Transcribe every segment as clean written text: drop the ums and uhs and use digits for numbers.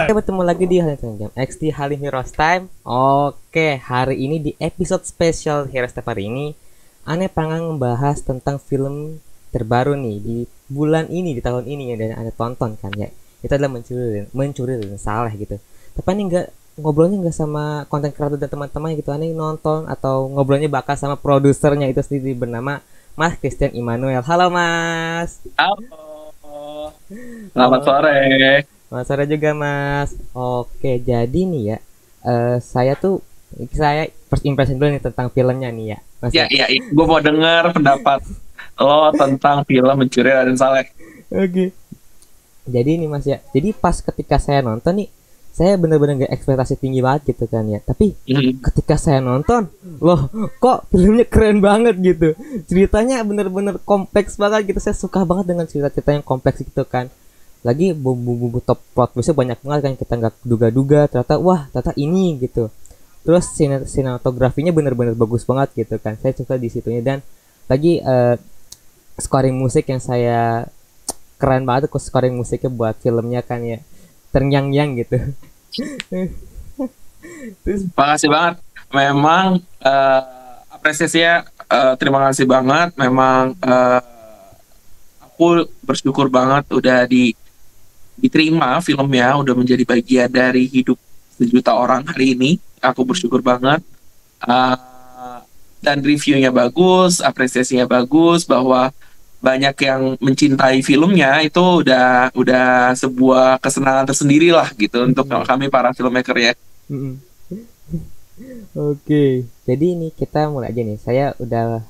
Bertemu lagi di Jam XT Halim Heroes Time. Oke, hari ini di episode spesial Heroes Time hari ini, Ane pengen membahas tentang film terbaru nih di bulan ini, di tahun ini yang Ane tonton kan ya. Itu adalah mencuri dan salah gitu. Tapi Ane ngobrolnya nggak sama konten kreator dan teman-teman gitu. Ane nonton atau ngobrolnya bakal sama produsernya itu sendiri bernama Mas Christian Immanuel. Halo Mas. Halo, selamat sore. Mas sore juga Mas. Oke, jadi nih ya, saya first impression dulu nih tentang filmnya nih ya, Mas Ya, ya. ya, ya. Gue mau denger pendapat lo tentang film Mencuri Raden Saleh. Oke. Jadi nih Mas ya, jadi pas ketika saya nonton nih, saya bener-bener gak ekspektasi tinggi banget gitu kan ya. Tapi Mhm. ketika saya nonton, loh kok filmnya keren banget gitu. Ceritanya bener-bener kompleks banget gitu. Saya suka banget dengan cerita-cerita yang kompleks gitu kan. Lagi bumbu-bumbu top plot twistnya banyak banget kan, kita nggak duga-duga ternyata wah ternyata ini gitu. Terus sinematografinya bener-bener bagus banget gitu kan, saya suka di situnya. Dan lagi scoring musik yang saya keren banget kok, scoring musiknya buat filmnya kan ya, terngiang-ngiang gitu. Terus Makasih banget. Memang apresiasinya, terima kasih banget. Memang aku bersyukur banget udah diterima filmnya, udah menjadi bagian dari hidup sejuta orang hari ini. Aku bersyukur banget. Eh, dan reviewnya bagus, apresiasinya bagus, bahwa banyak yang mencintai filmnya, itu udah sebuah kesenangan tersendiri lah gitu untuk mm, kami para filmmaker ya. mm. Oke, jadi ini kita mulai aja nih. Saya udah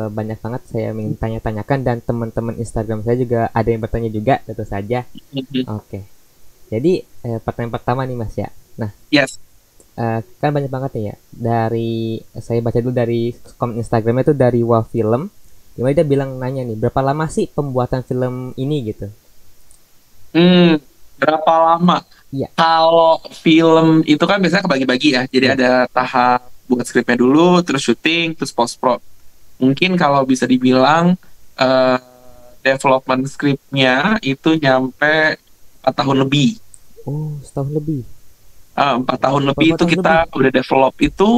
banyak banget saya ingin tanya-tanyakan, dan teman-teman Instagram saya juga ada yang bertanya juga, tentu saja. Oke, jadi pertanyaan pertama nih Mas ya. Nah, Yes. kan banyak banget nih ya. Dari saya baca dulu dari komen Instagramnya itu dari Wow Film. Dimana dia bilang nanya nih, berapa lama sih pembuatan film ini gitu? Hmm, berapa lama? Iya, Kalau film itu kan biasanya kebagi-bagi ya. Jadi iya. ada tahap buat skripnya dulu, terus syuting, terus post pro. Mungkin kalau bisa dibilang eh, development skripnya itu nyampe 4 tahun lebih. Oh, setahun lebih. 4 tahun lebih Berapa itu tahun lebih? kita udah develop itu.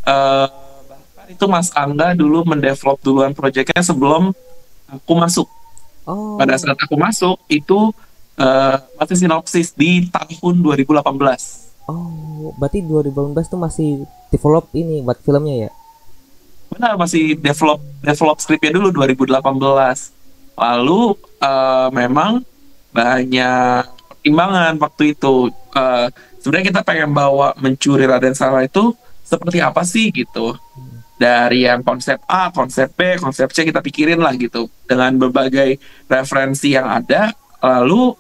eh, Bahkan itu Mas Angga dulu mendevelop duluan proyeknya sebelum aku masuk. Pada Oh, saat aku masuk itu masih sinopsis di tahun 2018. oh, berarti 2018 tuh masih develop ini buat filmnya ya? Benar, masih develop develop skripnya dulu 2018. Lalu memang banyak pertimbangan waktu itu. Sebenarnya kita pengen bawa Mencuri Raden Saleh itu seperti apa sih gitu. Dari yang konsep A, konsep B, konsep C kita pikirin lah gitu. Dengan berbagai referensi yang ada. Lalu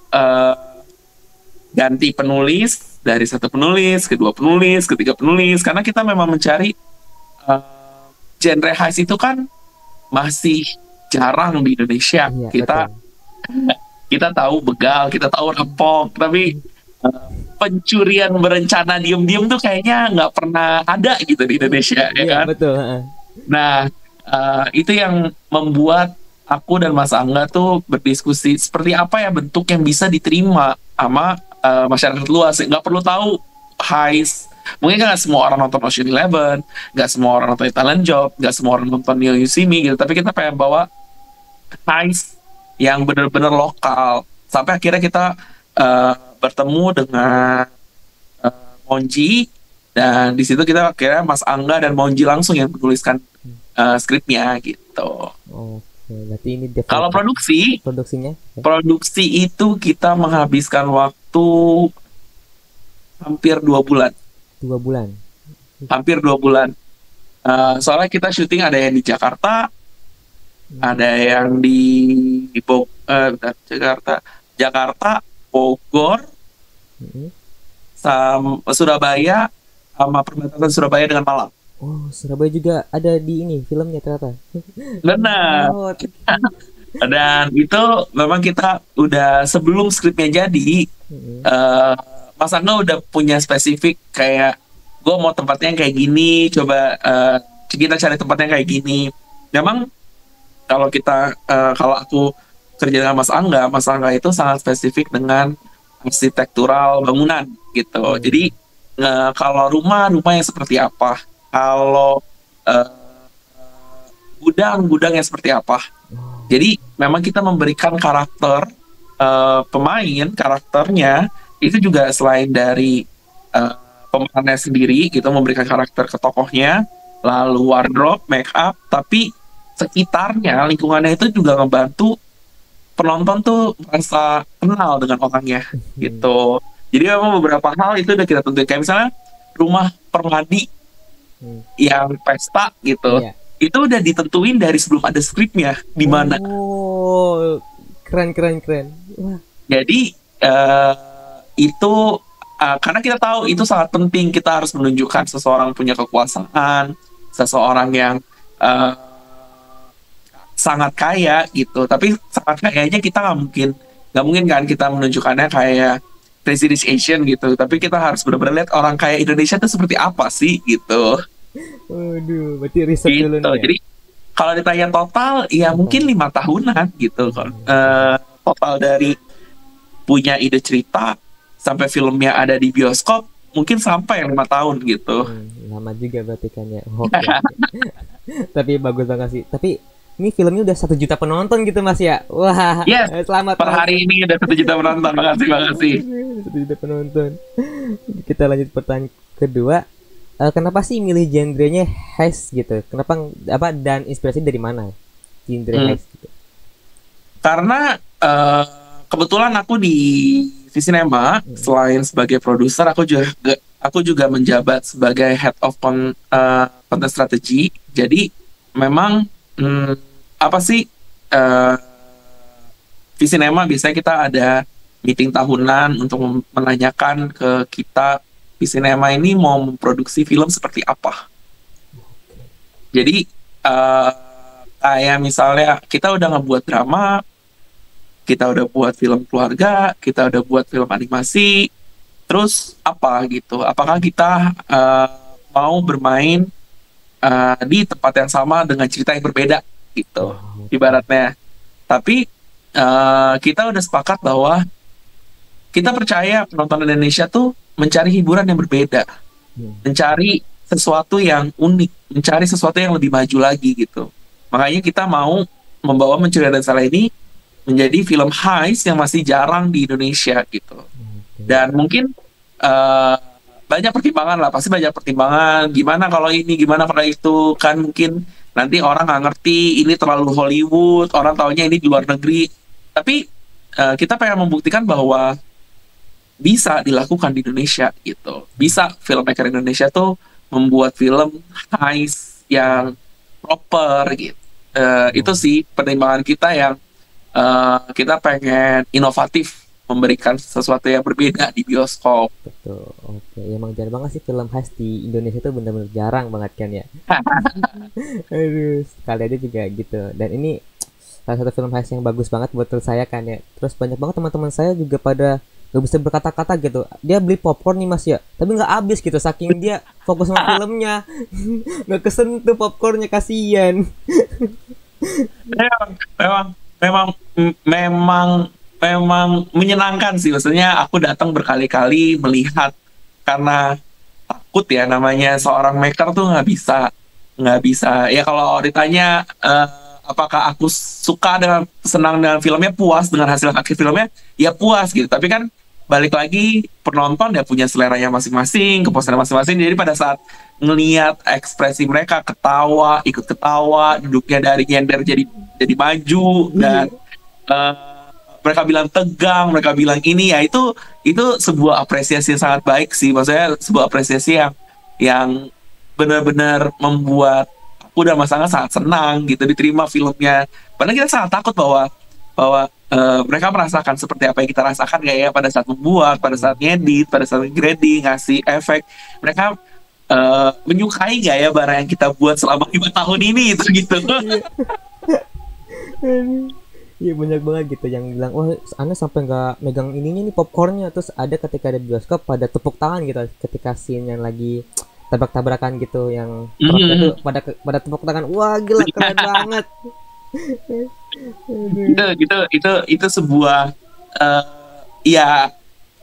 ganti penulis, dari satu penulis, kedua penulis, ketiga penulis. Karena kita memang mencari genre heist itu kan masih jarang di Indonesia. Iya, Kita betul. kita tahu begal, kita tahu rampok, tapi pencurian berencana diem-diem tuh kayaknya nggak pernah ada gitu di Indonesia, ya Iya, kan? betul, heeh. Nah, itu yang membuat aku dan Mas Angga tuh berdiskusi seperti apa ya bentuk yang bisa diterima sama masyarakat luas. Nggak perlu tahu heist. Mungkin kan nggak semua orang nonton Ocean Eleven, nggak semua orang nonton Italian Job, nggak semua orang nonton Neil You See Me gitu. Tapi kita pengen bawa heist yang benar-benar lokal. Sampai akhirnya kita bertemu dengan Monji, dan di situ kita akhirnya Mas Angga dan Monji langsung yang menuliskan skripnya gitu. Oke, berarti ini Kalau development produksi, produksinya ya, produksi itu kita menghabiskan waktu hampir 2 bulan, 2 bulan. hampir 2 bulan. Soalnya kita syuting ada yang di Jakarta, Hmm, ada yang bentar, Jakarta, Jakarta, Bogor, hmm. sama Surabaya, sama perbatasan Surabaya dengan Malang. Oh, Surabaya juga ada di ini filmnya ternyata. Benar. Oh, Dan itu memang kita udah sebelum skripnya jadi, hmm, eh Mas Angga udah punya spesifik kayak gue mau tempatnya yang kayak gini, coba kita cari tempatnya kayak gini. Memang kalau aku kerja dengan Mas Angga itu sangat spesifik dengan arsitektural bangunan. gitu. Jadi kalau rumah yang seperti apa, kalau gudang yang seperti apa. Jadi memang kita memberikan karakter pemain, karakternya itu juga selain dari pemainnya sendiri gitu, memberikan karakter ke tokohnya, lalu wardrobe, make up, tapi sekitarnya, lingkungannya itu juga ngebantu penonton tuh merasa kenal dengan orangnya gitu. Jadi memang beberapa hal itu udah kita tentuin, kayak misalnya rumah permadi yang pesta gitu, Iya. itu udah ditentuin dari sebelum ada skripnya di mana. Oh, keren. Wah. Jadi itu karena kita tahu itu sangat penting, kita harus menunjukkan seseorang punya kekuasaan, seseorang yang sangat kaya gitu. Tapi sangat kayanya kita nggak mungkin kan kita menunjukkannya kayak Crazy Rich Asian gitu. Tapi kita harus benar-benar lihat orang kaya Indonesia itu seperti apa sih gitu. Waduh, berarti riset dulu Gitu. nih ya. Jadi kalau ditanya total, ya mungkin 5 tahunan gitu. Total dari punya ide cerita sampai filmnya ada di bioskop, mungkin sampai 5 tahun gitu. Lama juga berarti kan ya. Oke. Tapi bagus banget sih. Tapi ini filmnya udah 1 juta penonton gitu Mas ya. Wah, Yes, selamat per Mas. hari ini udah 1 juta penonton. Makasih. 1 juta penonton. Kita lanjut pertanyaan kedua. Kenapa sih milih genrenya heist gitu? Kenapa dan inspirasi dari mana? Genre heist gitu. Karena kebetulan aku di Visinema, selain sebagai produser, aku juga menjabat sebagai head of content strategy. Jadi memang apa sih Visinema biasanya kita ada meeting tahunan untuk menanyakan ke kita Visinema ini mau memproduksi film seperti apa. Jadi kayak misalnya kita udah ngebuat drama, kita udah buat film keluarga, kita udah buat film animasi, terus apa gitu? Apakah kita mau bermain di tempat yang sama dengan cerita yang berbeda gitu, ibaratnya. Tapi kita udah sepakat bahwa kita percaya penonton Indonesia tuh mencari hiburan yang berbeda, mencari sesuatu yang unik, mencari sesuatu yang lebih maju lagi gitu. Makanya kita mau membawa Mencuri dan Salah ini menjadi film heist yang masih jarang di Indonesia gitu. Dan mungkin banyak pertimbangan lah, pasti banyak pertimbangan. Gimana kalau ini, gimana kalau itu, kan mungkin nanti orang nggak ngerti ini terlalu Hollywood, orang taunya ini di luar negeri. Tapi kita pengen membuktikan bahwa bisa dilakukan di Indonesia gitu. Bisa filmmaker Indonesia tuh membuat film heist yang proper gitu. Itu sih pertimbangan kita yang kita pengen inovatif, memberikan sesuatu yang berbeda di bioskop. Betul. Oke, emang jarang banget sih film heist di Indonesia tuh bener-bener jarang banget kan ya. Aduh, sekali aja juga gitu. Dan ini salah satu film heist yang bagus banget buat saya kan ya. Terus banyak banget teman-teman saya juga pada gak bisa berkata-kata gitu. Dia beli popcorn nih Mas ya, tapi nggak habis gitu saking dia fokus sama filmnya. Nggak kesentuh popcornnya, kasihan. memang menyenangkan sih, maksudnya aku datang berkali-kali melihat, karena takut ya, namanya seorang maker tuh nggak bisa ya. Kalau ditanya apakah aku senang dengan filmnya, puas dengan hasil akhir filmnya, ya puas gitu. Tapi kan balik lagi, penonton ya punya seleranya masing-masing, kepuasan masing-masing. Jadi pada saat ngelihat ekspresi mereka, ketawa, ikut ketawa, duduknya dari nyender jadi maju, dan mereka bilang tegang, mereka bilang ini, ya itu sebuah apresiasi yang sangat baik sih. Maksudnya sebuah apresiasi yang benar-benar membuat aku dan Mas Angga sangat senang gitu diterima filmnya. Padahal kita sangat takut bahwa mereka merasakan seperti apa yang kita rasakan gak ya pada saat membuat, pada saat ngedit, pada saat grading, ngasih efek. Mereka menyukai gak ya barang yang kita buat selama 5 tahun ini gitu. Iya, banyak banget gitu yang bilang, wah Anda sampai nggak megang ininya nih popcornnya. Terus ada ketika ada di bioskop pada tepuk tangan gitu ketika scene yang lagi tabrak-tabrakan gitu, yang tuh pada tepuk tangan. Wah gila, keren banget. itu sebuah ya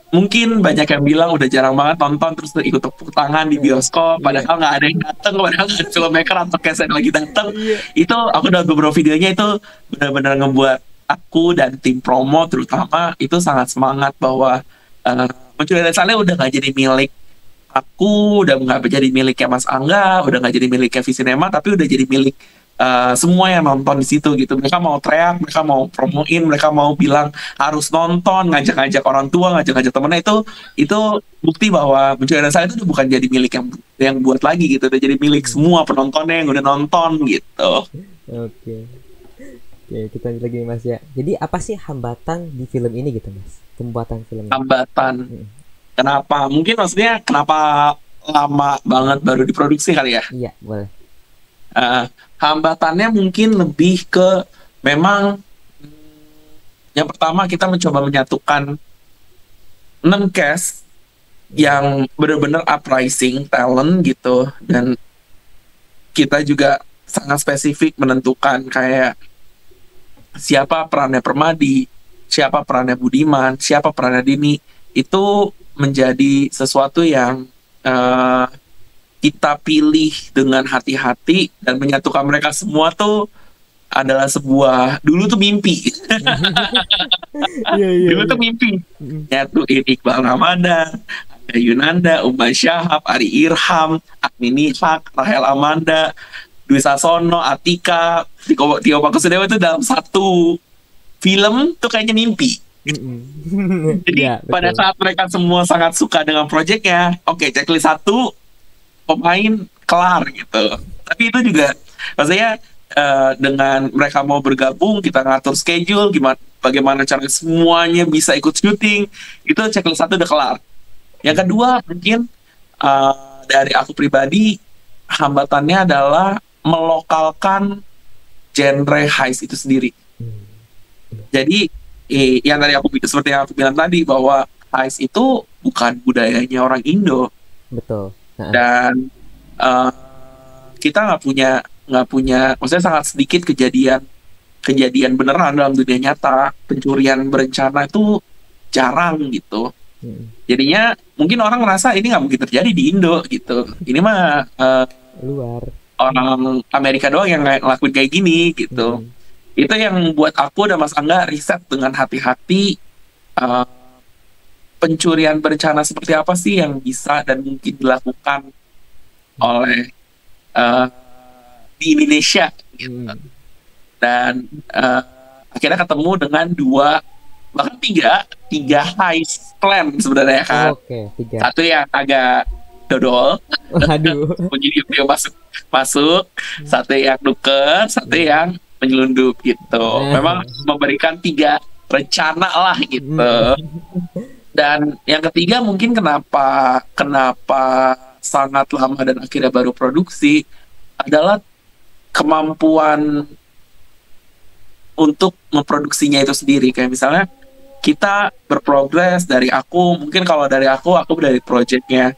mungkin banyak yang bilang udah jarang banget nonton terus ikut tepuk tangan di bioskop, Iya. padahal nggak ada yang datang, padahal nggak ada filmmaker atau cast yang lagi datang. Iya. Itu aku udah beberapa videonya itu benar-benar ngebuat aku dan tim promo terutama itu sangat semangat bahwa uh, Mencuri dan Saleh udah nggak jadi milik aku, udah nggak jadi miliknya Mas Angga, udah nggak jadi miliknya Visinema, tapi udah jadi milik semua yang nonton di situ gitu. Mereka mau teriak, mereka mau promoin, mereka mau bilang harus nonton, ngajak-ngajak orang tua, ngajak-ngajak temennya, itu bukti bahwa Mencuri dan Saleh itu udah bukan jadi milik yang buat lagi gitu, udah jadi milik semua penontonnya yang udah nonton gitu. Oke. Oke, kita lanjut lagi nih Mas ya. Jadi apa sih hambatan di film ini gitu Mas? Pembuatan film ini. Hambatan, Mm. kenapa? Mungkin maksudnya kenapa lama banget baru diproduksi kali ya? Iya, boleh. Eh, Hambatannya mungkin lebih ke memang yang pertama kita mencoba menyatukan 6 cast yang benar-benar uprising talent gitu, dan kita juga sangat spesifik menentukan kayak siapa perannya Permadi, siapa perannya Budiman, siapa perannya Dini. Itu menjadi sesuatu yang eh, kita pilih dengan hati-hati dan menyatukan mereka semua tuh adalah sebuah dulu tuh mimpi. Iya, iya, Dulu tuh iya. mimpi Mm. nyatuin Iqbal Ramadan, ada Yunanda, Umay Syahab, Ari Irham, Agni Nihak, Rahel Amanda, Dwi Sasono, Atika, Tio Pakusadewa itu dalam satu film tuh kayaknya mimpi. Mm-mm. Jadi Iya, pada betul. saat mereka semua sangat suka dengan proyeknya, oke, checklist 1 pemain kelar gitu. Tapi itu juga maksudnya dengan mereka mau bergabung, kita ngatur schedule gimana, bagaimana cara semuanya bisa ikut syuting, itu checklist 1 udah kelar. Yang kedua mungkin dari aku pribadi, hambatannya adalah melokalkan genre heist itu sendiri. Mm. Jadi yang tadi seperti yang aku bilang tadi bahwa heist itu bukan budayanya orang Indo, Betul. Nah, dan eh, kita nggak punya, maksudnya sangat sedikit kejadian beneran dalam dunia nyata pencurian berencana itu jarang gitu. mm, Jadinya mungkin orang ngerasa ini nggak mungkin terjadi di Indo gitu. Ini mah luar. orang Amerika doang yang ngelakuin kayak gini gitu. Mm. Itu yang buat aku dan Mas Angga riset dengan hati-hati, eh, pencurian berencana seperti apa sih yang bisa dan mungkin dilakukan oleh eh, di Indonesia gitu. Mm. Dan akhirnya ketemu dengan 2 bahkan tiga heist plan sebenarnya kan. Oke, 3. Satu yang agak dodol, Waduh. jadi dia masuk, satu yang nuker, satu yang menyelundup gitu. Memang memberikan 3 rencana lah gitu. Dan yang ketiga mungkin kenapa sangat lama dan akhirnya baru produksi adalah kemampuan untuk memproduksinya itu sendiri. Kayak misalnya kita berprogres dari mungkin kalau dari aku dari projectnya,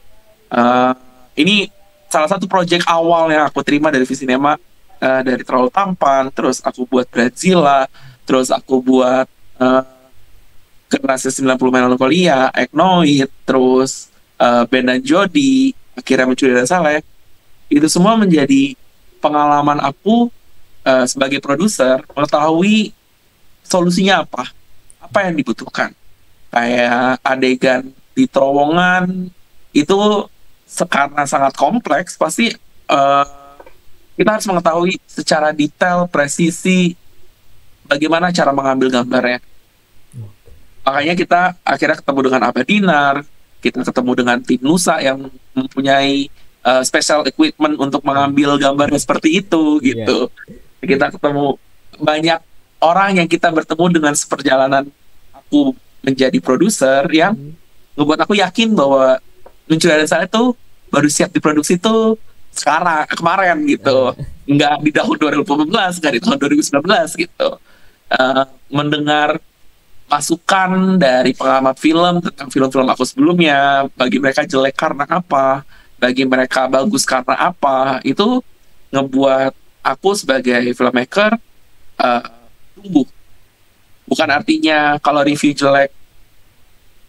ini salah satu project awal yang aku terima dari Visinema, dari Terlalu Tampan, terus aku buat Bradzilla, terus aku buat Generasi 90 Melankolia, Eknoid, terus Ben dan Jody, akhirnya Mencuri dan Saleh. Itu semua menjadi pengalaman aku sebagai produser mengetahui solusinya apa yang dibutuhkan. Kayak adegan di terowongan itu karena sangat kompleks, pasti kita harus mengetahui secara detail, presisi bagaimana cara mengambil gambarnya. Makanya kita akhirnya ketemu dengan Abadinar, kita ketemu dengan tim Nusa yang mempunyai special equipment untuk mengambil gambarnya seperti itu gitu. Kita ketemu banyak orang yang kita bertemu dengan seperjalanan aku menjadi produser yang ngebuat aku yakin bahwa Mencuri dan Saleh itu baru siap diproduksi itu kemarin gitu, nggak di tahun 2018, nggak di tahun 2019 gitu. Mendengar masukan dari pengamat film tentang film-film aku sebelumnya, bagi mereka jelek karena apa, bagi mereka bagus karena apa, itu ngebuat aku sebagai filmmaker tumbuh. Bukan artinya kalau review jelek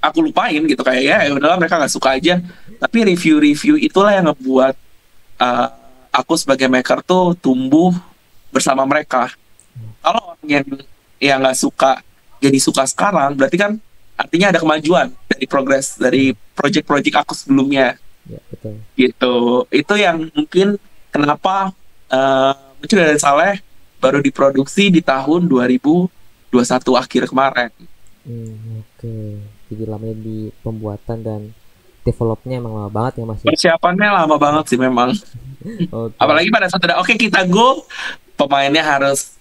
aku lupain gitu, kayak ya udahlah mereka nggak suka aja. Tapi review-review itulah yang ngebuat uh, aku sebagai maker tuh tumbuh bersama mereka. Kalau orang yang nggak suka jadi suka sekarang, berarti kan artinya ada kemajuan dari progres dari project-project aku sebelumnya Ya, betul. gitu. Itu yang mungkin kenapa Mencuri dan Saleh baru diproduksi di tahun 2021 akhir kemarin. Oke. Jadi lamanya di pembuatan dan developnya emang lama banget ya Mas ya. Persiapannya lama banget sih memang. Oke. Apalagi pada saat ada oke kita go, pemainnya harus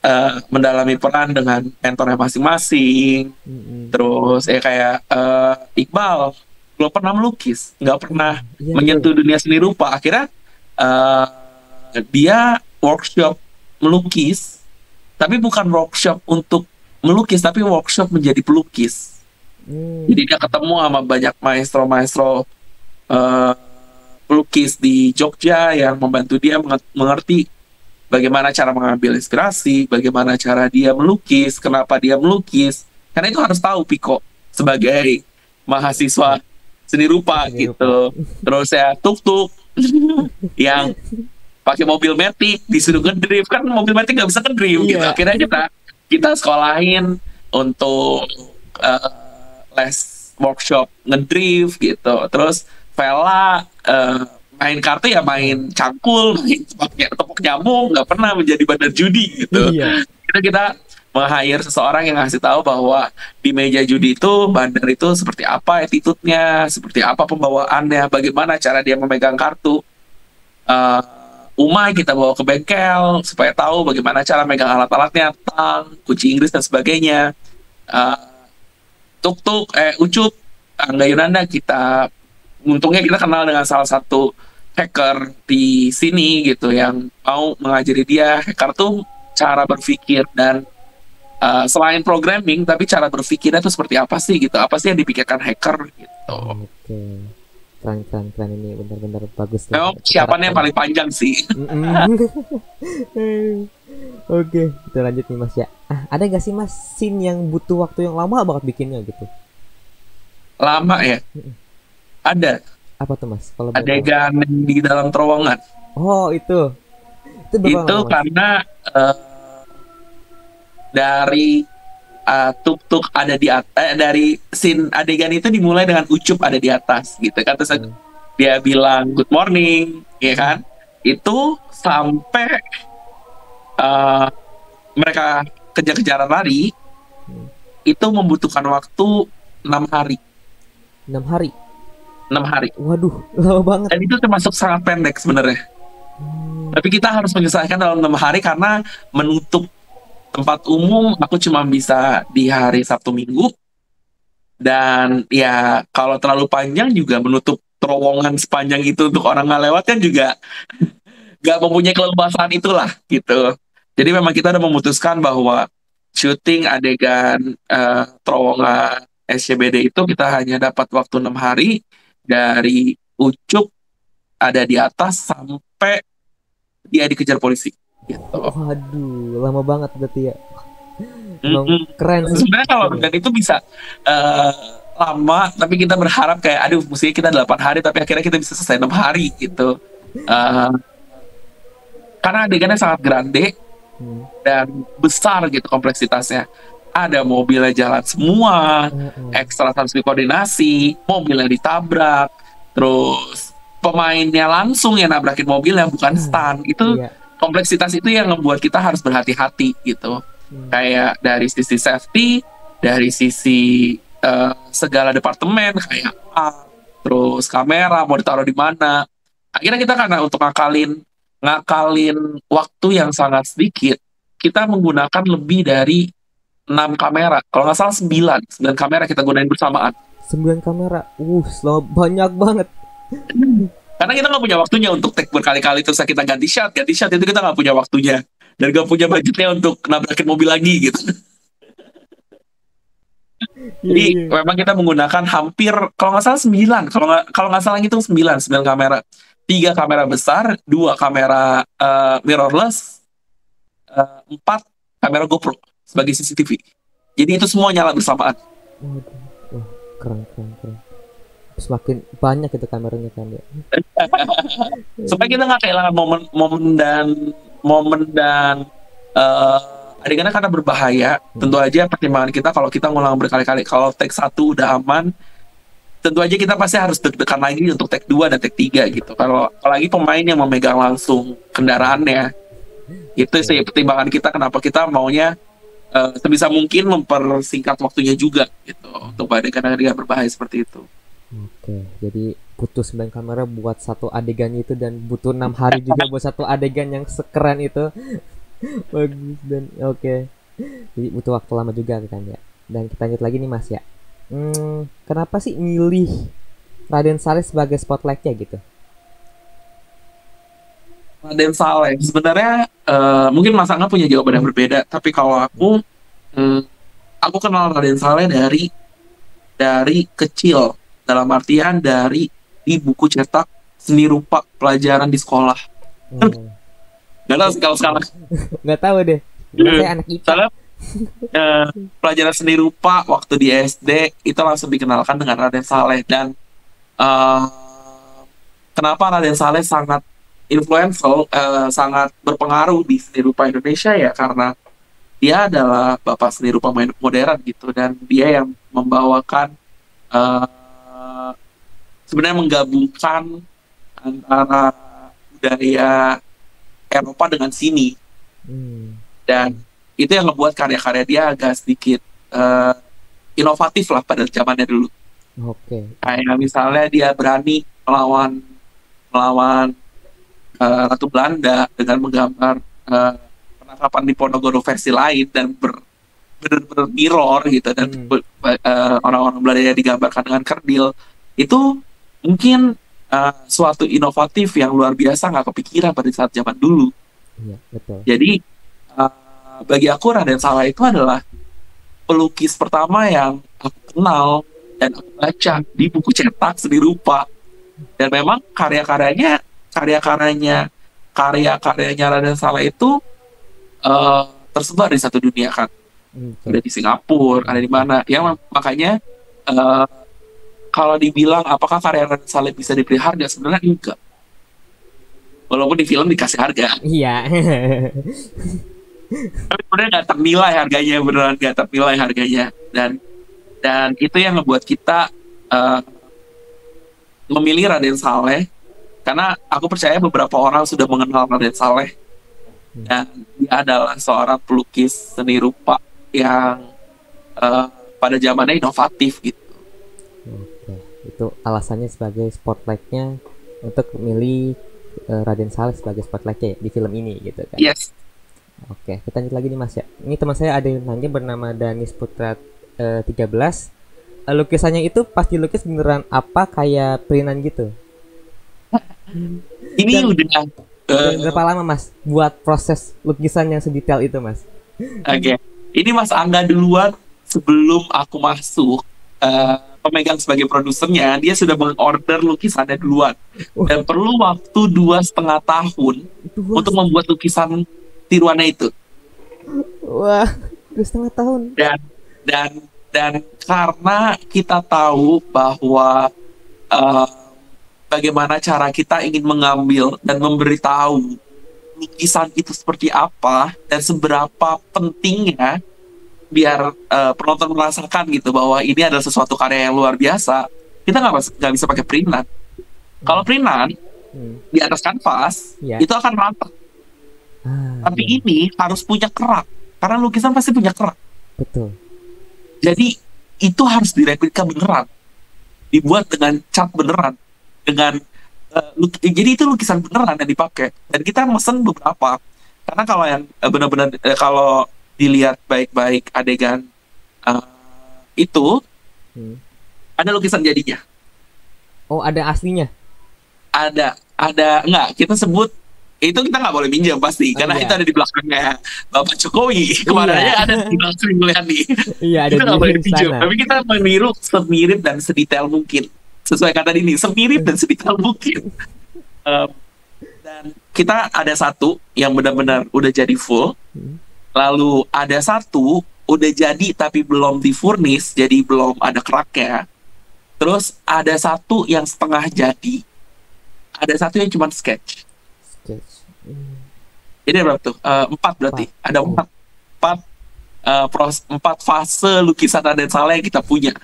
mendalami peran dengan mentornya masing-masing. Mm-mm. Terus ya kayak Iqbal belum pernah melukis, nggak pernah Iya menyentuh betul. dunia seni rupa. Akhirnya eh, dia workshop melukis, tapi bukan workshop untuk melukis, tapi workshop menjadi pelukis. Hmm. Jadi dia ketemu sama banyak maestro-maestro eh, pelukis di Jogja yang membantu dia mengerti bagaimana cara mengambil inspirasi, bagaimana cara dia melukis, kenapa dia melukis. Karena itu harus tahu Piko sebagai mahasiswa seni rupa Seni rupa. gitu. Terus ya tuk-tuk yang pakai mobil metik disuruh ngedrift, kan mobil metik nggak bisa ngedrift gitu. Iya. Akhirnya kita sekolahin untuk eh, les workshop ngedrift gitu. Terus Vela main kartu ya main cangkul, main pakai tepuk nyamuk, nggak pernah menjadi bandar judi gitu. Iya. Kita meng-hire seseorang yang ngasih tahu bahwa di meja judi itu bandar itu seperti apa attitude-nya, seperti apa pembawaannya, bagaimana cara dia memegang kartu. Eh, Umay kita bawa ke bengkel supaya tahu bagaimana cara megang alat-alatnya, tang, kunci Inggris dan sebagainya. Eh, Tuk-tuk, Ucup, Angga Yunanda kita untungnya kita kenal dengan salah satu hacker di sini gitu yang mau mengajari dia. Hacker tuh cara berpikir dan selain programming tapi cara berpikirnya tuh seperti apa sih gitu, apa sih yang dipikirkan hacker gitu. Oke. Keren keren keren, ini benar-benar bagus Memang nih siapannya yang karakternya. paling panjang sih. Mm-mm. Oke, kita lanjut nih Mas ya. Ada nggak sih Mas scene yang butuh waktu yang lama banget bikinnya gitu? Lama ya. Ada Apa tuh Mas? Kalau boleh tahu. adegan di dalam terowongan Oh, itu. Itu berapa itu lama Mas? karena eh, dari tuk-tuk ada di atas, dari scene adegan itu dimulai dengan Ucup ada di atas gitu kan, terus Hmm. dia bilang good morning ya kan, itu sampai eh, mereka kejar-kejaran lari Hmm. itu membutuhkan waktu 6 hari. 6 hari. 6 hari Waduh, lama banget. dan itu termasuk sangat pendek sebenarnya, Hmm. tapi kita harus menyelesaikan dalam 6 hari karena menutup tempat umum aku cuma bisa di hari Sabtu Minggu, dan ya kalau terlalu panjang juga menutup terowongan sepanjang itu untuk orang nggak lewat kan juga nggak mempunyai keleluasaan itulah gitu. Jadi memang kita udah memutuskan bahwa syuting adegan terowongan SCBD itu kita hanya dapat waktu 6 hari dari Ucup ada di atas sampai dia dikejar polisi gitu. Waduh, lama banget berarti ya. Emang Mm-mm. keren sih. Sebenarnya kalau Keren ya. dan itu bisa eh, lama, tapi kita berharap kayak aduh mestinya kita 8 hari tapi akhirnya kita bisa selesai 6 hari gitu. Eh, karena adegannya sangat grande Hmm. dan besar gitu kompleksitasnya. Ada mobilnya jalan semua, Mm-mm. ekstra harus dikoordinasi, mobilnya ditabrak, terus pemainnya langsung yang nabrakin mobilnya bukan stunt. Itu Iya. kompleksitas itu yang membuat kita harus berhati-hati gitu. Hmm. Kayak dari sisi safety, dari sisi segala departemen kayak terus kamera mau ditaruh di mana. Akhirnya kita karena untuk ngakalin waktu yang sangat sedikit, kita menggunakan lebih dari 6 kamera. Kalau nggak salah 9 kamera kita gunain bersamaan. 9 kamera. Selama banyak banget. Karena kita nggak punya waktunya untuk take berkali-kali terus kita ganti shot itu kita nggak punya waktunya dan nggak punya budgetnya untuk nabrakin mobil lagi gitu. Iya, Jadi iya. memang kita menggunakan hampir kalau nggak salah 9, kalau nggak salah itu 9 kamera, 3 kamera besar, 2 kamera mirrorless, 4 kamera GoPro sebagai CCTV. Jadi itu semua nyala bersamaan. Waduh. Wah, Keren keren keren. Semakin banyak itu kameranya kan ya. Supaya kita nggak kehilangan momen dan eh, adegannya karena berbahaya. Tentu aja pertimbangan kita kalau kita ngulang berkali-kali. Kalau take 1 udah aman, tentu aja kita pasti harus deg-degan lagi untuk take 2 dan take 3 gitu. Kalau apalagi pemain yang memegang langsung kendaraannya, itu sih pertimbangan kita kenapa kita maunya sebisa mungkin mempersingkat waktunya juga gitu untuk adegan-adegan berbahaya seperti itu. Oke, jadi butuh 9 kamera buat satu adegan itu dan butuh 6 hari juga buat satu adegan yang sekeren itu. Bagus dan oke. Jadi butuh waktu lama juga kan ya. Dan kita lanjut lagi nih Mas ya. Kenapa sih milih Raden Saleh sebagai spotlightnya gitu? Raden Saleh sebenarnya mungkin Mas Angga punya jawaban yang berbeda, tapi kalau aku kenal Raden Saleh dari kecil, dalam artian dari di buku cetak seni rupa pelajaran di sekolah. Nggak tahu kalau sekarang. Nggak tahu deh. Saya anak IPA. Soalnya pelajaran seni rupa waktu di SD itu langsung dikenalkan dengan Raden Saleh, dan kenapa Raden Saleh sangat influential, sangat berpengaruh di seni rupa Indonesia ya karena dia adalah bapak seni rupa modern gitu, dan dia yang membawakan sebenarnya menggabungkan antara budaya Eropa dengan sini, dan itu yang membuat karya-karya dia agak sedikit inovatif lah pada zamannya dulu. Oke. Kayak misalnya dia berani melawan Ratu Belanda dengan menggambar penangkapan Diponegoro versi lain dan benar-benar mirror gitu, dan orang-orang Belanda yang digambarkan dengan kerdil itu mungkin suatu inovatif yang luar biasa, nggak kepikiran pada saat zaman dulu. Iya, betul. Jadi bagi aku Raden Saleh itu adalah pelukis pertama yang aku kenal dan aku baca di buku cetak seni rupa, dan memang karya-karyanya Raden Saleh itu tersebar di satu dunia kan. Ada di Singapura, ada di mana, yang makanya kalau dibilang apakah karya Raden Saleh bisa diberi harga, sebenarnya enggak, walaupun di film dikasih harga. Iya. Tapi sebenarnya nggak ternilai harganya, beneran nggak ternilai harganya, dan itu yang membuat kita memilih Raden Saleh, karena aku percaya beberapa orang sudah mengenal Raden Saleh, dan dia adalah seorang pelukis seni rupa yang pada zamannya inovatif gitu. Oke, itu alasannya sebagai spotlightnya untuk memilih Raden Saleh sebagai spotlightnya di film ini gitu kan. Yes. Oke, kita lanjut lagi nih Mas ya. Ini teman saya ada yang nanya bernama Danis Putra 13. Lukisannya itu pas dilukis beneran apa kayak printan gitu? Ini Dan- udah Berapa lama Mas buat proses lukisan yang sedetail itu Mas? oke. Ini Mas Angga duluan sebelum aku masuk. Pemegang sebagai produsernya, dia sudah mengorder lukisannya duluan, dan perlu waktu 2,5 tahun untuk membuat lukisan tiruannya itu. Wah, 2,5 tahun. Dan karena kita tahu bahwa bagaimana cara kita ingin mengambil dan memberitahu lukisan itu seperti apa dan seberapa pentingnya biar penonton merasakan gitu bahwa ini adalah sesuatu karya yang luar biasa, kita nggak bisa pakai printan. Kalau printan di atas kanvas itu akan rata. Tapi ini harus punya kerak, karena lukisan pasti punya kerak. Betul. Jadi itu harus direplika beneran, dibuat dengan cat beneran, dengan jadi itu lukisan beneran yang dipakai. Dan kita mesen beberapa, karena kalau yang benar-benar kalau dilihat baik-baik adegan itu ada lukisan jadinya. Oh, ada aslinya? Ada enggak, kita sebut itu, kita nggak boleh minjem pasti, karena itu ada di belakangnya Bapak Jokowi kemarin aja, ada di belakang Mulyani. Iya, ada Kita nggak boleh di pinjam, sana. tapi kita meniru semirip dan sedetail mungkin, sesuai kata ini, semirip dan sedetail mungkin. Dan kita ada satu yang benar-benar udah jadi full, lalu ada satu udah jadi tapi belum difurnish, jadi belum ada keraknya, Terus ada satu yang setengah jadi, ada satu yang cuma sketch. Sketch. Jadi ada berapa tuh? Empat berarti. Empat. Ada empat empat fase lukisan Raden Saleh yang kita punya.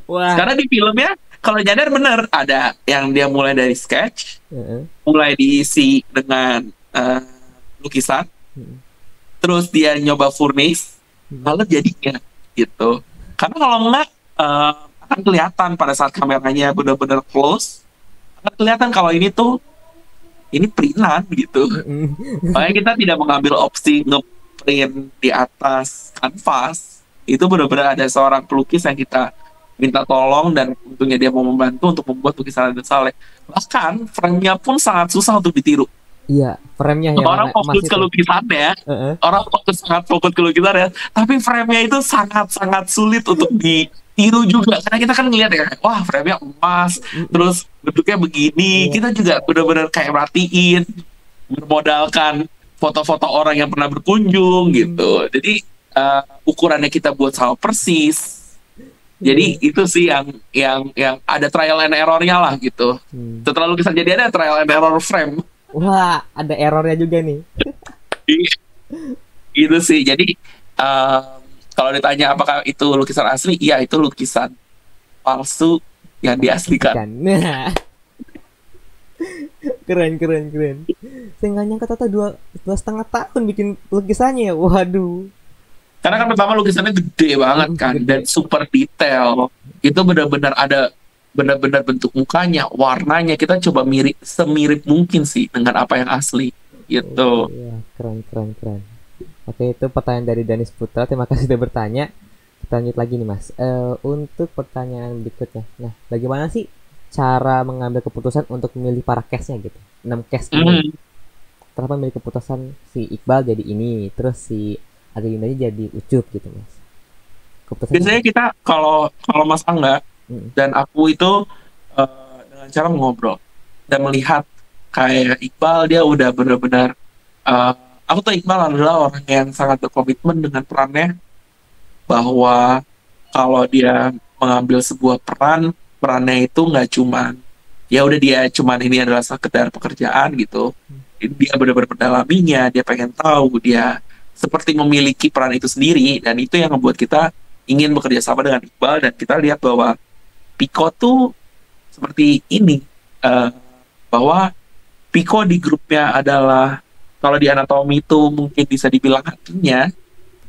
Wah. Karena di filmnya kalau nyadar bener ada yang dia mulai dari sketch, mulai diisi dengan lukisan, terus dia nyoba furnish, lalu jadinya gitu. Karena kalau enggak akan kelihatan pada saat kameranya benar-benar close, akan kelihatan kalau ini tuh ini printan gitu. Makanya kita tidak mengambil opsi ngeprint di atas kanvas. Itu benar-benar ada seorang pelukis yang kita minta tolong dan untungnya dia mau membantu untuk membuat lukisan Raden Saleh. Bahkan frame-nya pun sangat susah untuk ditiru. Iya, frame-nya yang orang fokus ke lukisannya, orang sangat fokus ke lukisannya, tapi frame-nya itu sangat-sangat sulit untuk ditiru juga. Karena kita kan ngeliat ya, wah frame-nya emas, terus bentuknya begini. Kita juga benar-benar kayak merhatiin, bermodalkan foto-foto orang yang pernah berkunjung gitu. Jadi ukurannya kita buat sama persis. Jadi itu sih yang ada trial and error-nya lah gitu. Setelah lukisan jadi ada trial and error frame. Wah, ada errornya juga nih. Gitu sih. Jadi kalau ditanya apakah itu lukisan asli, iya itu lukisan palsu yang diaslikan. Nah. Keren. Saya nggak nyangka Tata 2,5 tahun bikin lukisannya ya. Waduh. Karena kan pertama lukisannya gede banget kan, dan super detail. Itu benar-benar ada benar-benar bentuk mukanya, warnanya kita coba semirip mungkin sih dengan apa yang asli gitu. Iya, keren. Oke, itu pertanyaan dari Danis Putra. Terima kasih sudah bertanya. Kita lanjut lagi nih Mas. Untuk pertanyaan berikutnya. Nah, bagaimana sih cara mengambil keputusan untuk memilih para cast-nya gitu? 6 cast ini. Kenapa memilih keputusan si Iqbal jadi ini, terus si Agayuna jadi Ucup gitu Mas? Biasanya kita kalau Mas Angga dan aku itu dengan cara ngobrol dan melihat kayak Iqbal, dia udah benar-benar aku tuh Iqbal adalah orang yang sangat berkomitmen dengan perannya, bahwa kalau dia mengambil sebuah perannya itu nggak cuman ya udah dia cuman ini adalah sekedar pekerjaan gitu. Dia benar-benar mendalaminya, dia pengen tahu, dia seperti memiliki peran itu sendiri, dan itu yang membuat kita ingin bekerja sama dengan Iqbal. Dan kita lihat bahwa Piko tuh seperti ini, bahwa Piko di grupnya adalah, kalau di anatomi itu mungkin bisa dibilang hatinya,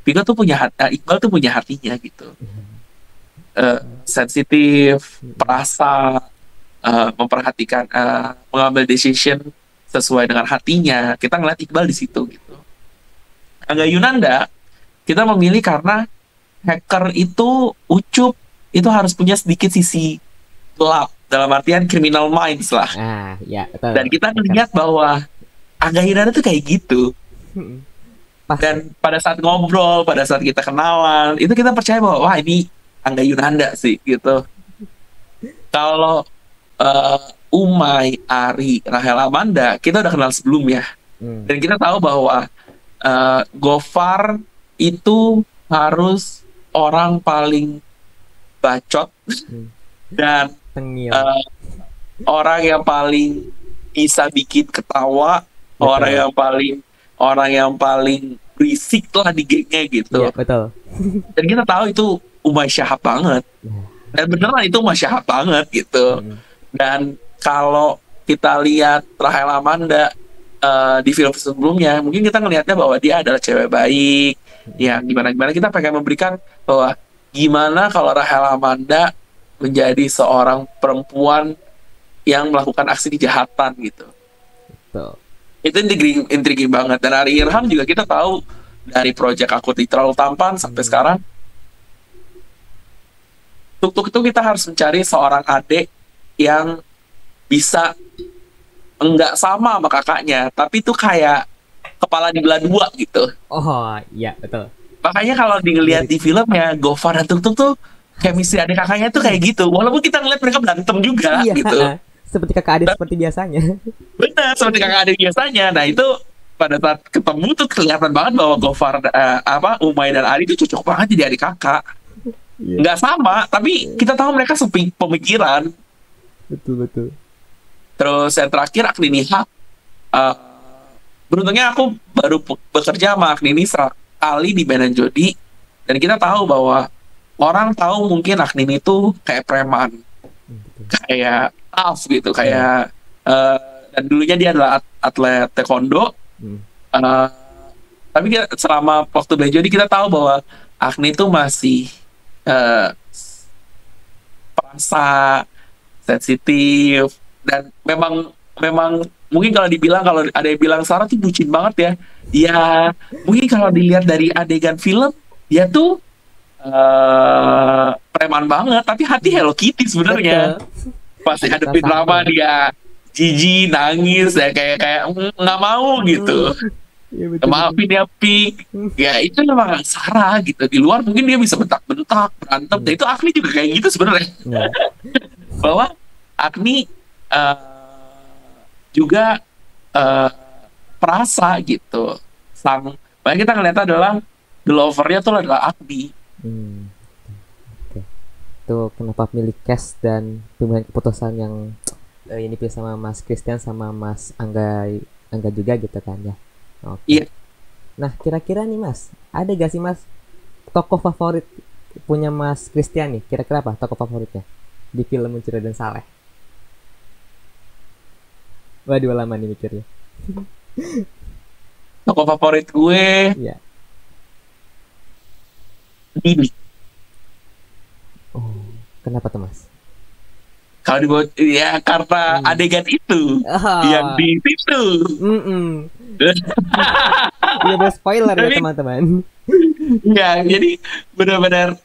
Piko tuh punya Iqbal tuh punya hatinya gitu, sensitif, perasa, memperhatikan, mengambil decision sesuai dengan hatinya. Kita ngeliat Iqbal di situ gitu. Angga Yunanda kita memilih karena hacker itu, Ucup itu harus punya sedikit sisi gelap, dalam artian criminal minds lah. Ya, betul. Dan kita melihat bahwa Angga Yunanda tuh kayak gitu. Dan pada saat ngobrol, pada saat kita kenalan, itu kita percaya bahwa wah ini Angga Yunanda sih gitu. Kalau Umay, Ari, Rahel Amanda kita udah kenal sebelumnya, dan kita tahu bahwa Gofar itu harus orang paling bacot dan orang yang paling bisa bikin ketawa, orang yang paling berisik lah di gengnya gitu. Iya, betul. Dan kita tahu itu Umay Syahab banget. Dan beneran itu Umay Syahab banget gitu. Dan kalau kita lihat Rahel Amanda di film sebelumnya, mungkin kita ngelihatnya bahwa dia adalah cewek baik, yang gimana kita pengen memberikan bahwa gimana kalau Rahel Amanda menjadi seorang perempuan yang melakukan aksi kejahatan gitu. Betul. Itu intriguing banget. Dan Ari Irham juga kita tahu dari project Aku Terlalu Tampan sampai sekarang, tuk itu kita harus mencari seorang adik yang bisa enggak sama kakaknya, tapi itu kayak kepala di belah dua gitu. Oh iya, betul. Makanya kalau dilihat di film ya, Gofar dan Tuk tuh chemistry adik kakaknya tuh kayak gitu. Walaupun kita ngeliat mereka berantem juga gitu. Seperti kakak adik seperti biasanya. Benar, seperti kakak adik biasanya. Nah itu pada saat ketemu tuh kelihatan banget bahwa Gofar, Umay dan Ari tuh cocok banget jadi adik kakak. Iya, nggak sama, tapi kita tahu mereka pemikiran. betul betul. Terus yang terakhir Agni Nihak. Eh, beruntungnya aku baru bekerja sama Agni ini sekali di Ben and Jody, dan kita tahu bahwa orang tahu mungkin Agni itu kayak preman, Betul. kayak tough gitu, Iya. kayak dan dulunya dia adalah atlet taekwondo. Hmm. Eh, tapi selama waktu Ben Jody kita tahu bahwa Agni itu masih eh, perasa, sensitif, dan memang memang mungkin kalau ada yang bilang Sarah tuh bucin banget ya, ya mungkin kalau dilihat dari adegan film dia tuh preman banget, tapi hati Hello Kitty sebenarnya. Betul. Pasti Ada hadapin perasaannya. drama dia jijik nangis ya, kayak nggak mau gitu. Iya betul betul. Maafin ya Pink, ya itu memang Sarah gitu. Di luar mungkin dia bisa bentak-bentak berantem, dan itu Agni juga kayak gitu sebenarnya, Iya. bahwa Agni eh, juga eh, perasa gitu. Banyak kita ngeliat adalah the lovernya tuh adalah Agni. Hmm. Oke. Itu kenapa milih cast dan pemilihan keputusan yang ini pilih sama Mas Christian sama Mas Angga Angga juga gitu kan ya. Oke. Iya. Nah, kira-kira nih Mas, ada gak sih Mas tokoh favorit punya Mas Christian nih? Kira-kira apa tokoh favoritnya di film Mencuri dan Saleh? Waduh, lama nih mikirnya. Tokoh favorit gue Iya. Dini. Oh, kenapa tuh Mas? Kalau dibuat ya karena Hmm. adegan itu yang Ah, di situ. mm-mm. Iya, boleh spoiler ya Tapi teman-teman. ya, jadi benar-benar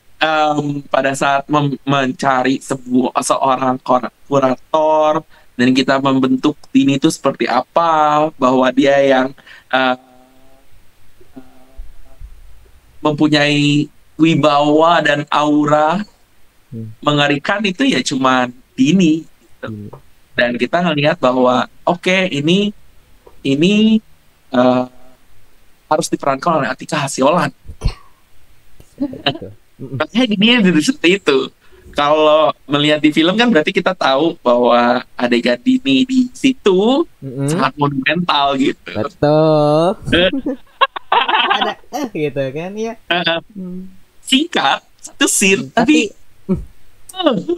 pada saat mencari seorang kurator, dan kita membentuk Dini itu seperti apa, bahwa dia yang eh, mempunyai wibawa dan aura Hmm. mengerikan, itu ya cuma Dini gitu. Ini. Dan kita ngelihat bahwa oke, ini eh, harus diperankan oleh Atika Hasyolan. Gitu. Mm-mm. Makanya Dini jadi seperti itu. Kalau melihat di film kan berarti kita tahu bahwa adegan Dini di situ Mm-mm. sangat monumental gitu. Betul. Ada gitu kan ya. Hmm. Singkat, satu scene, Tapi tapi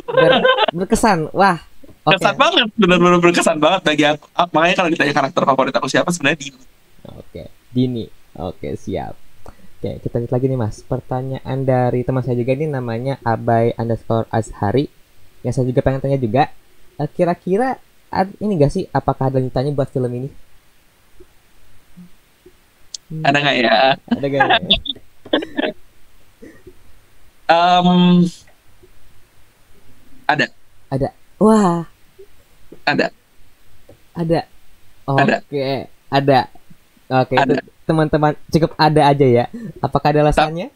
berkesan. Wah, oke. kesan banget, benar-benar berkesan banget bagi aku. Makanya kalau ditanya karakter favorit aku siapa, sebenarnya Dini. Oke, Dini. Oke, siap. Oke, kita lihat lagi nih Mas. Pertanyaan dari teman saya juga, ini namanya Abai_Azhari. Yang saya juga pengen tanya juga, kira-kira ini gak sih, apakah ada lanjutannya buat film ini? Ada nggak ya? Ada gak ya? Em, ada, Ada. Wah, ada, ada. ada, Oke, ada. Oke, itu ada. teman-teman cukup ada aja ya. Apakah ada alasannya?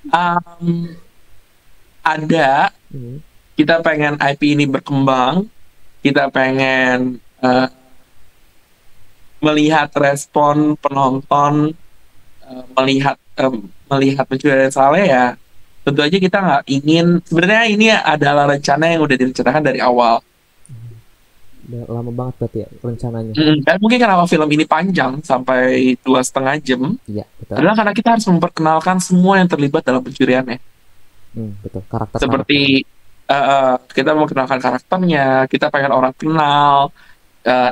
Em, ada. Hmm. Kita pengen IP ini berkembang. Kita pengen melihat respon penonton, melihat Mencuri dan Saleh ya. Tentu aja kita nggak ingin. Sebenarnya ini adalah rencana yang udah direncanakan dari awal. Udah lama banget berarti ya rencananya. Dan mungkin kenapa film ini panjang sampai 2,5 jam Iya, betul. adalah karena kita harus memperkenalkan semua yang terlibat dalam pencuriannya. Betul. Karakter. Seperti kita mengenalkan karakternya, kita pengen orang kenal,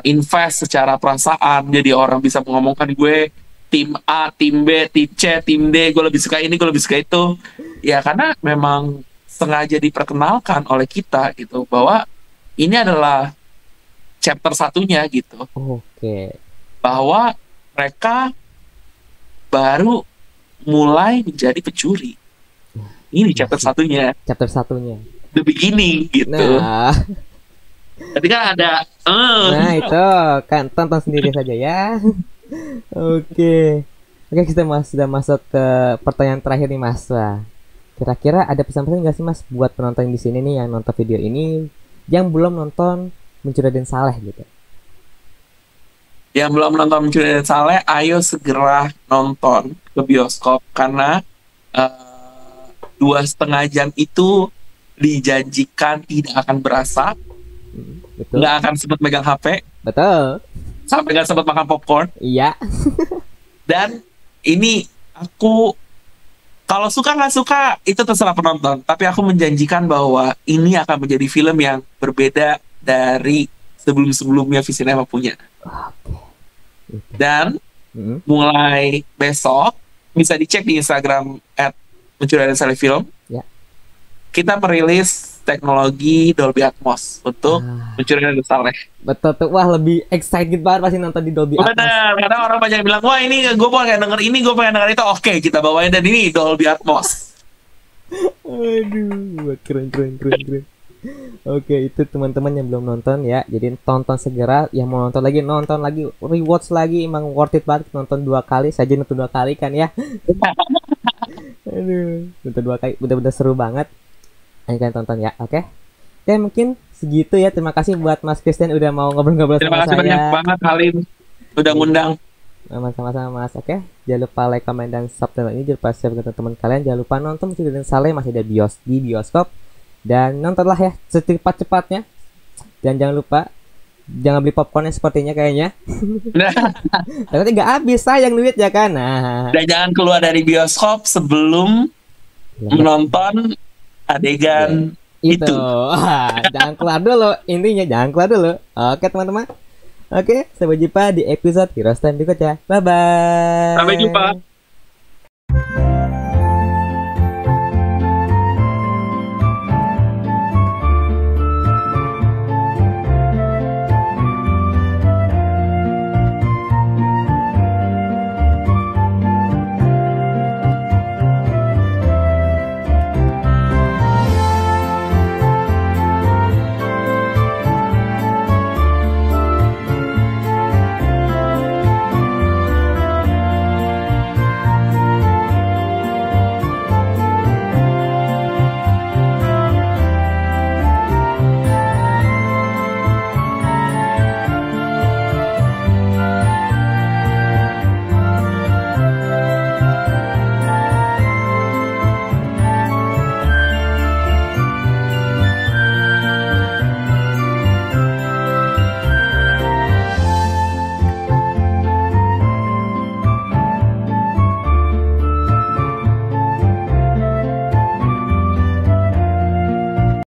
invest secara perasaan, jadi orang bisa mengomongkan gue tim A, tim B, tim C, tim D, gue lebih suka ini, gue lebih suka itu. Ya karena memang sengaja diperkenalkan oleh kita gitu, bahwa ini adalah chapter satunya gitu, Oke. bahwa mereka baru mulai menjadi pencuri. Ini chapter Masih. satunya, Chapter satunya. the beginning gitu. Nah, Ketika ada nah itu kan tonton sendiri saja ya. Oke. Oke, kita sudah masuk ke pertanyaan terakhir nih Mas. Wah, kira-kira ada pesan-pesan nggak sih Mas buat penonton di sini nih yang nonton video ini yang belum nonton Mencuri dan Saleh gitu? Yang belum nonton Mencuri dan Saleh, ayo segera nonton ke bioskop, karena 2,5 jam itu dijanjikan tidak akan berasa, Betul. nggak akan sempat megang HP, Betul. sampai nggak sempat makan popcorn. Iya. Dan ini aku, kalau suka nggak suka itu terserah penonton, tapi aku menjanjikan bahwa ini akan menjadi film yang berbeda dari sebelum-sebelumnya Visinema punya. Dan Mm. mulai besok bisa dicek di Instagram @mencuri_film. Ya. Kita merilis teknologi Dolby Atmos untuk Mencuri dan Saleh. Betul tuh. Wah, lebih excited banget pasti nonton di Dolby Atmos. Benar, karena orang banyak yang bilang, wah ini gue pengen denger ini, gue pengen denger itu. Oke, kita bawain, dan ini Dolby Atmos. Aduh, keren. Oke, itu teman-teman yang belum nonton ya. Jadi tonton segera. Yang mau nonton lagi, rewatch lagi. Emang worth it banget nonton 2 kali. Saja nonton 2 kali kan ya. Aduh, nonton 2 kali, bener-bener seru banget. Ayo kalian tonton ya, oke? Oke, mungkin segitu ya. Terima kasih buat Mas Christian udah mau ngobrol-ngobrol Terima sama kasih banyak saya. banget Halim udah ngundang. Sama-sama Mas, oke? Jangan lupa like, comment, dan subscribe ini. Jangan lupa share ke teman kalian. Jangan lupa nonton Mencuri dan Saleh masih ada di bioskop. Dan nontonlah ya secepat-cepatnya. Dan jangan lupa jangan beli popcornnya sepertinya kayaknya. Takutnya nggak habis, sayang duit ya kan. Nah, Dan jangan keluar dari bioskop sebelum menonton adegan itu. Jangan keluar dulu, intinya jangan keluar dulu. Oke teman-teman. Oke, sampai jumpa di episode Heroes Time berikutnya. Bye bye. Sampai jumpa.